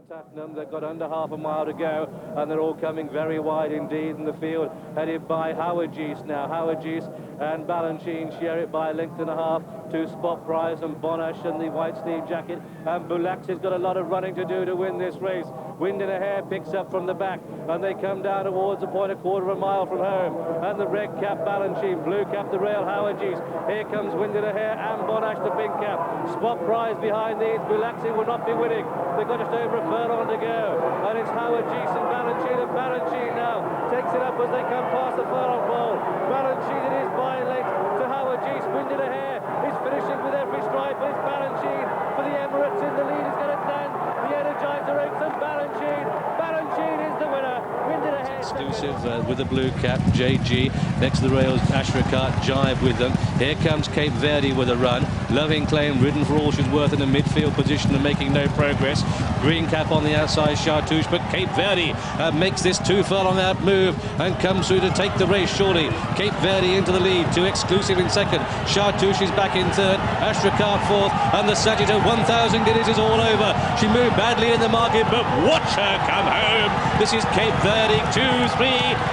Tottenham. They've got under half a mile to go, and they're all coming very wide indeed in the field, headed by Howard Geese now. Howard Geese and Balanchine share it by a length and a half to Spot Prize and Bonash and the white sleeve jacket, and Bulax has got a lot of running to do to win this race. Wind in a Hair picks up from the back, and they come down towards the point a quarter of a mile from home, and the red cap Balanchine, blue cap the rail Howard Geese. Here comes Wind in a Hair and Bonash the pink cap. Spot Prize behind these. Bulaxi will not be winning. They've got just over a furlong to go, and it's Howard Geese and Balanchine now takes it up as they come past the furlong pole. Balanchine it is by a length to Howard Geese. Wind in a Hair is finishing with every stripe, but it's Balanchine for the Emirates in the lead. Is going to stand the Energizer Oaks, and Balanchine is the winner. Wind in a Hair exclusive with the blue cap. JG next to the rails. Ashrakart Jive with them. Here comes Kayf Verdi with a run. Loving Claim ridden for all she's worth in a midfield position and making no progress. Green cap on the outside, Chartouche, but Kayf Verdi makes this 2 furlong out move and comes through to take the race surely. Kayf Verdi into the lead, 2 exclusive in second. Chartouche is back in third, Ashrakart fourth, and the Sakhee 1,000 guineas is all over. She moved badly in the market, but watch her come home. This is Kayf Verdi, 2, 3,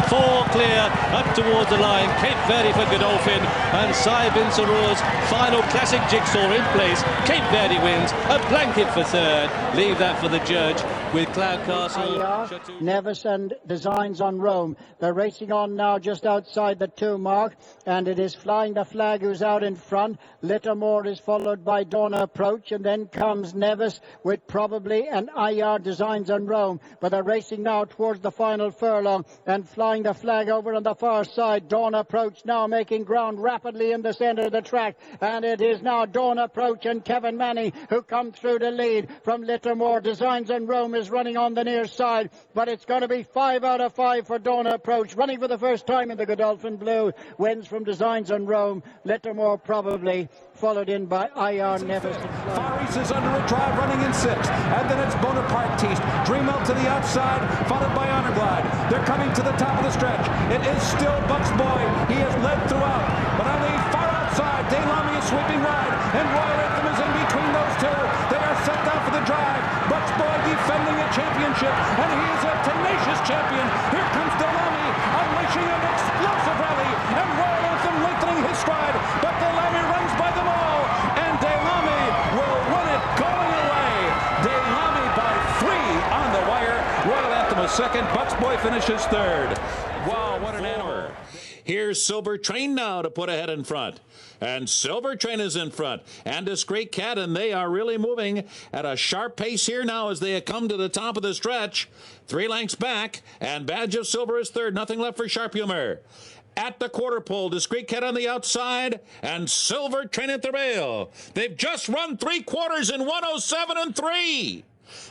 4 clear, up towards the line. Kayf Verdi for Godolphin, and Sai Vincerour's final classic jigsaw in place. Kayf Verdi wins, a blanket for third. Leave that for the judge with Cloud Castle. Nevis and Designs on Rome. They're racing on now just outside the 2 mark, and it is Flying the Flag who's out in front. Littermore is followed by Dawn Approach, and then comes Nevis with probably an IR Designs on Rome. But they're racing now towards the final furlong, and Flying the Flag over on the far side. Dawn Approach now making ground rapidly in the centre of the track, and it is now Dawn Approach and Kevin Manning who come through the lead from Littermore. Designs on Rome is running on the near side, but it's going to be 5 out of 5 for Dawn Approach, running for the first time in the Godolphin blue. Wins from Designs on Rome. Littermore probably followed in by IR Nevis. Farrh is under a drive, running in 6th, and then it's Bonapartiste. Dream out to the outside, followed by Honor Glide. They're coming to the top of the stretch. It is still Buck's Boy. He has led throughout, but on the far outside, Daylami is sweeping wide, and Royal Anthem is in between those two. They are set down for the drive. Buck's Boy defending a championship, and he is a tenacious champion. Here comes Daylami, unleashing an explosive rally, and Royal Anthem lengthening his stride, but Daylami runs by them all, and Daylami will win it going away. Daylami by 3 on the wire. Royal Anthem is second. Buck's Boy finishes third. Wow, what an animal. Here's Silver Train now to put ahead in front. And Silver Train is in front. And Discreet Cat, and they are really moving at a sharp pace here now as they come to the top of the stretch. 3 lengths back, and Badge of Silver is third. Nothing left for Sharp Humor. At the quarter pole, Discreet Cat on the outside, and Silver Train at the rail. They've just run 3 quarters in 1:07 and 3.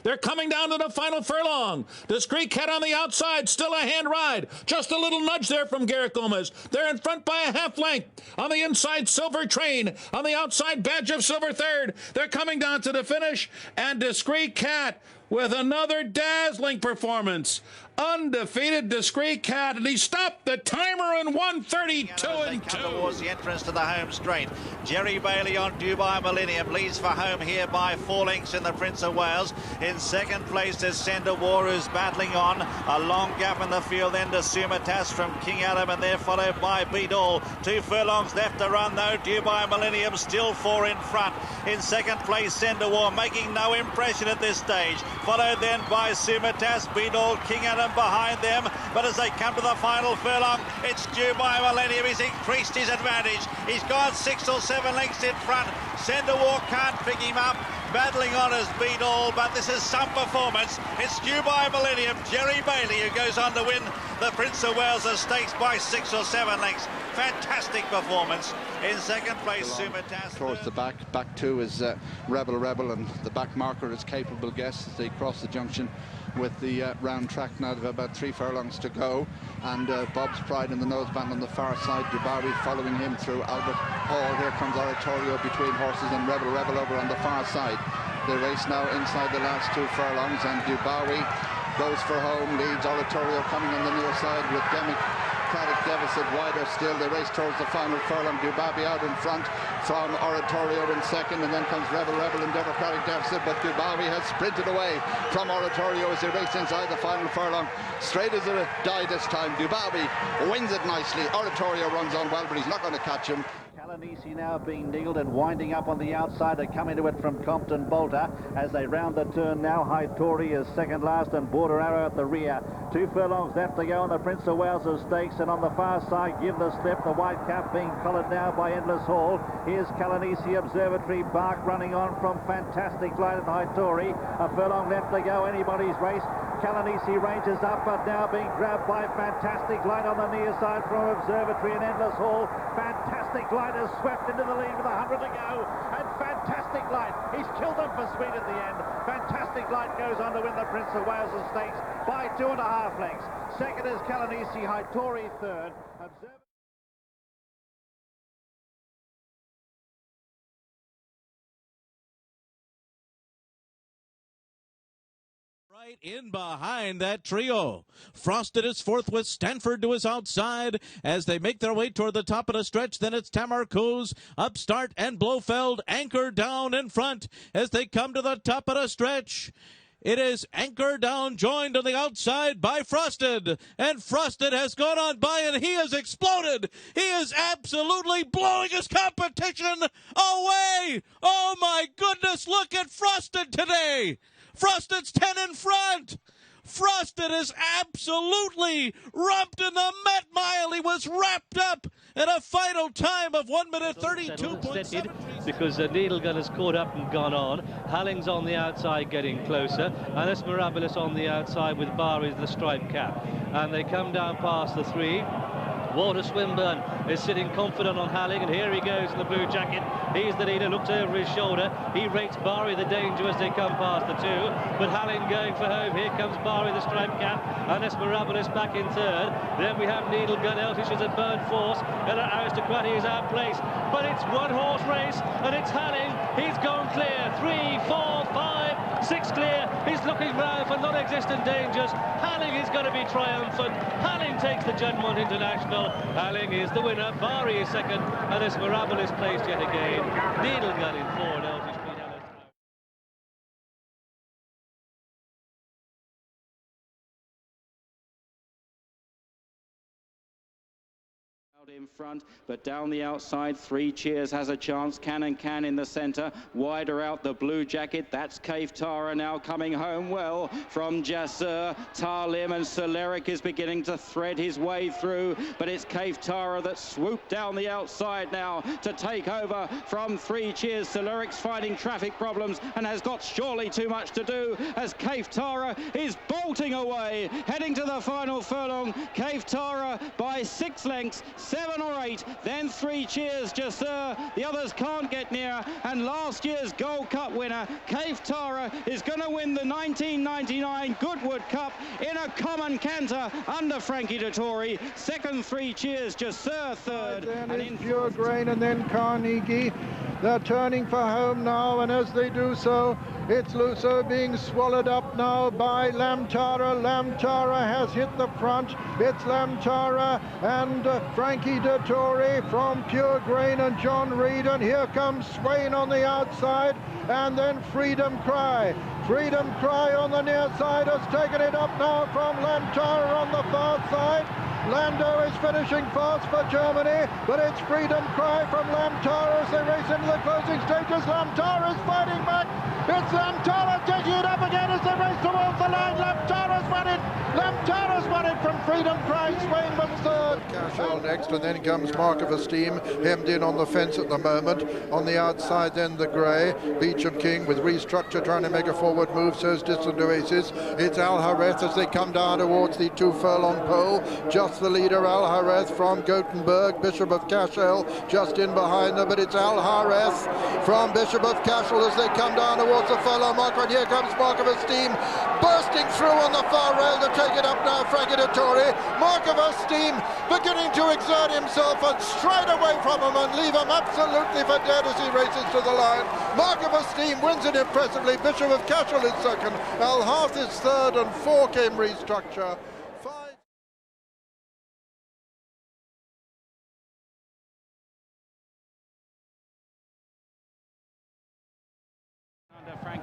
They're coming down to the final furlong. Discreet Cat on the outside, still a hand ride. Just a little nudge there from Garrett Gomez. They're in front by a half length. On the inside, Silver Train. On the outside, Badge of Silver third. They're coming down to the finish, and Discreet Cat with another dazzling performance. Undefeated Discreet Cat, and he stopped the timer in 1:32 and 2. Towards the entrance to the home straight. Jerry Bailey on Dubai Millenium leads for home here by 4 lengths in the Prince of Wales. In second place is Sender War, who's battling on. A long gap in the field then to Sumitas from King Adam, and they're followed by Beadall. 2 furlongs left to run though. Dubai Millenium still 4 in front. In second place, Sender War making no impression at this stage. Followed then by Sumitas, Beadall, King Adam behind them, but as they come to the final furlong, it's Dubai Millenium. He's increased his advantage. He's gone 6 or 7 lengths in front. Sender War can't pick him up. Battling on as Beadall, but this is some performance. It's Dubai Millenium, Jerry Bailey, who goes on to win the Prince of Wales Stakes by 6 or 7 lengths. Fantastic performance. In second place, Sumitas. Towards the back 2 is Rebel, and the back marker is Capable Guess as they cross the junction with the round track now. They've about 3 furlongs to go, and Bob's Pride in the noseband on the far side. Dubawi following him through Albert Hall. Here comes Oratorio between Horses, and Rebel over on the far side. They race now inside the last 2 furlongs, and Dubawi goes for home, leads. Oratorio coming on the near side with Demick Democratic deficit wider still. They race towards the final furlong. Dubawi out in front from Oratorio in second, and then comes Rebel in Democratic deficit, but Dubawi has sprinted away from Oratorio as they race inside the final furlong. Straight as a die this time. Dubawi wins it nicely. Oratorio runs on well, but he's not going to catch him. Kalanisi now being needled and winding up on the outside. They come into it from Compton Bolter as they round the turn now. High Tory is second last and Border Arrow at the rear. 2 furlongs left to go on the Prince of Wales' stakes, and on the far side Give the Step, the white cap being collared now by Endless Hall. Here's Kalanisi Observatory Bark running on from Fantastic Light and High Tory. A furlong left to go, anybody's race. Kalanisi ranges up, but now being grabbed by Fantastic Light on the near side from Observatory and Endless Hall. Fantastic Light has swept into the lead with 100 to go, and Fantastic Light, he's killed them for speed at the end. Fantastic Light goes on to win the Prince of Wales Stakes by 2.5 lengths. Second is Kalanisi, High Tory third. Right in behind that trio. Frosted is fourth with Stanford to his outside as they make their way toward the top of the stretch. Then it's Tamarcuz, Upstart, and Blofeld anchor down in front as they come to the top of the stretch. It is Anchor Down joined on the outside by Frosted, and Frosted has gone on by and he has exploded. He is absolutely blowing his competition away. Oh my goodness, look at Frosted today. Frosted's 10 in front. Frosted is absolutely rumped in the Met Mile. He was wrapped up at a final time of 1 minute 32.7. Because the needle gun has caught up and gone on. Halling's on the outside getting closer, and it's Mirabilis on the outside with Barry the striped cap. And they come down past the 3. Walter Swinburne is sitting confident on Halling, and here he goes in the blue jacket. He's the leader, looks over his shoulder. He rates Barry the danger as they come past the 2. But Halling going for home. Here comes Barry the striped cap, and Esmeralda back in third. Then we have Needle Gun. Eltish is at Burn Force, and Aristocratic is outplaced. But it's one horse race, and it's Halling. He's gone clear. 3, 4, 5, 6 clear. He's looking round for non-existent dangers. Halling is going to be triumphant. Halling takes the Juddmonte International. Halling is the winner. Barry is second, and Esmeralda is placed yet again. Needle Gun in 4, and Eltish beat Ellis. In front, but down the outside, 3 Cheers has a chance. Can in the centre, wider out the blue jacket. That's Kayf Tara now coming home well from Jasser. Talim and Soleric is beginning to thread his way through, but it's Kayf Tara that swooped down the outside now to take over from 3 Cheers. Soleric's finding traffic problems and has got surely too much to do as Kayf Tara is bolting away, heading to the final furlong. Kayf Tara by 6 lengths, 7 or 8, then 3 Cheers, Jasser. The others can't get near, and last year's Gold Cup winner, Kayf Tara, is going to win the 1999 Goodwood Cup in a common canter under Frankie Dettori. Second, 3 Cheers, Jasser third. Then and Pure Grain, and then Carnegie. They're turning for home now, and as they do so, it's Lusso being swallowed up now by Lammtarra. Lammtarra has hit the front. It's Lammtarra and Frankie Dettori from Pure Grain and John Reed. And here comes Swain on the outside, and then Freedom Cry. Freedom Cry on the near side has taken it up now from Lammtarra on the far side. Lando is finishing fast for Germany, but it's Freedom Cry from Lammtarra as they race into the closing stages. Lammtarra is fighting back. It's Lammtarra taking it up again as they race towards the line. Lammtarra's won it. Lammtarra's won it from Freedom Cry. Swain was third. Cashel next, and then comes Mark of Esteem, hemmed in on the fence at the moment. On the outside, then the grey. Beecham King with restructure trying to make a forward move, so is Distant Oasis. It's Al Hareth as they come down towards the 2 furlong pole. Just the leader, Al Hareth from Gothenburg. Bishop of Cashel just in behind them, but it's Al Hareth from Bishop of Cashel as they come down towards the furlong marker, and here comes Mark of Esteem bursting through on the far rail to take it up now. Frankie Dettori. Mark of Esteem beginning to exert himself and straight away from him and leave him absolutely for dead as he races to the line. Mark of Esteem wins it impressively. Bishop of Cashel is second. Al Hareth is third, and 4 came restructure.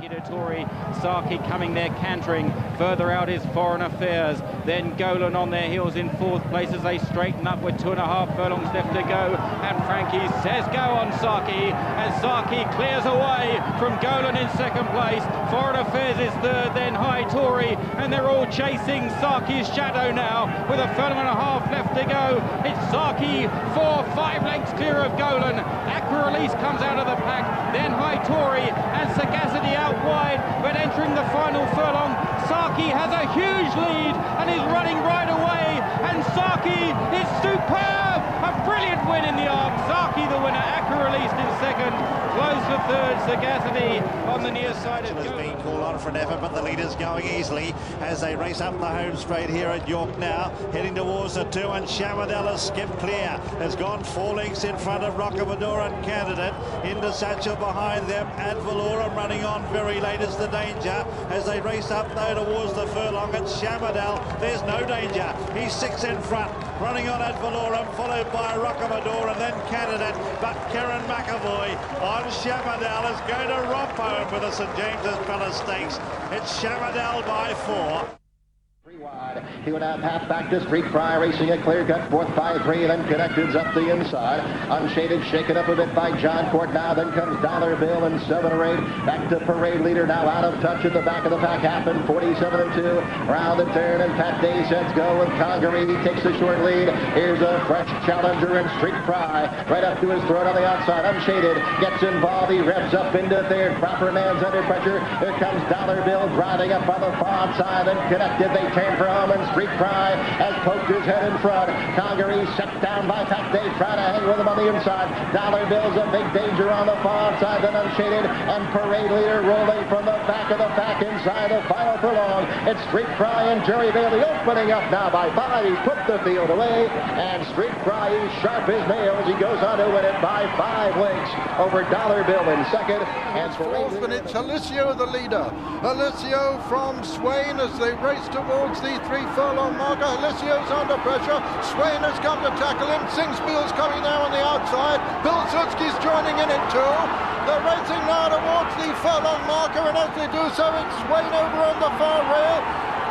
Tori, Sakhee coming there cantering. Further out is Foreign Affairs. Then Golan on their heels in fourth place as they straighten up with 2.5 furlongs left to go. And Frankie says go on Sakhee as Sakhee clears away from Golan in second place. Foreign Affairs is third, then High Tory, and they're all chasing Sakhee's shadow now with 1.5 furlongs left to go. It's Sakhee 4-5 lengths clear of Golan. Aqua Release comes out of the pack, then High Tory and Sagacity out wide, but entering the final furlong, Sakhee has a huge lead and is running right away, and Sakhee is superb! A brilliant win in the arc. Sakhee the winner, Aqua Released in second, close for third, Sagacity on the near side of Golan. Being called on for an effort, but the leader's going easily as they race up the home straight here at York now, heading towards the 2, and Shamardal has skipped clear, has gone 4 lengths in front of Rockamodor and Candidate, into Satchel behind them, Ad Valorem running on very late is the danger, as they race up though towards the furlong. It's Shamardal, there's no danger, he's 6 in front, running on Ad Valorem, followed by Rockamodor and then Candidate, but Karen McAvoy on Shamardal is going to romp home with the St James's Palace Stakes. It's Shamardal by 4. Wide. He would have half back to Discreet Cat, racing a clear cut, fourth by 3, then Connected's up the inside. Unshaded, shaken up a bit by John Court. Now then comes Dollar Bill and 7 or 8. Back to Parade Leader, now out of touch at the back of the pack. Happened 47 and 2. Round the turn, and Pat Day sets go with Congaree. He takes the short lead. Here's a fresh challenger in Street Cry. Right up to his throat on the outside. Unshaded gets involved. He revs up into third. Proper Man's under pressure. Here comes Dollar Bill driving up on the far outside, and Connected. They turn for home, and Street Cry has poked his head in front. Congaree set down by Pat Day, trying to hang with him on the inside. Dollar Bill's a big danger on the far side, then Unshaded, and Parade Leader rolling from the back of the pack inside the final furlong. It's Street Cry and Jerry Bailey opening up now by 5. He's put the field away, and Street Cry is sharp as nails. He goes on to win it by 5 lengths over Dollar Bill in second. And fourth, and it's Alessio the leader. Alessio from Swain as they race towards the 3 furlong marker. Alessio's under pressure. Swain has come to tackle him. Singspiel's coming now on the outside. Pilsudski's joining in it too. They're racing now towards the furlong marker, and as they do so, it's Swain over on the far rail.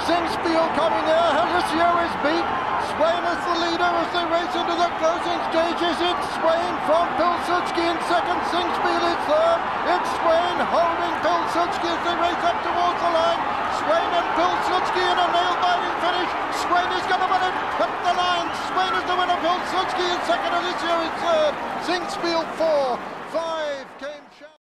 Singspiel coming there. Alessio is beat. Swain is the leader as they race into the closing stages. It's Swain from Pilsudski in second. Singspiel is third. It's Swain holding Pilsudski as they race up towards the line. Swain and Pilsudski in a nail-biting finish. Swain is going to win it at the line. Swain is the winner. Pilsudski is second. Alessio is third. Singspiel 4.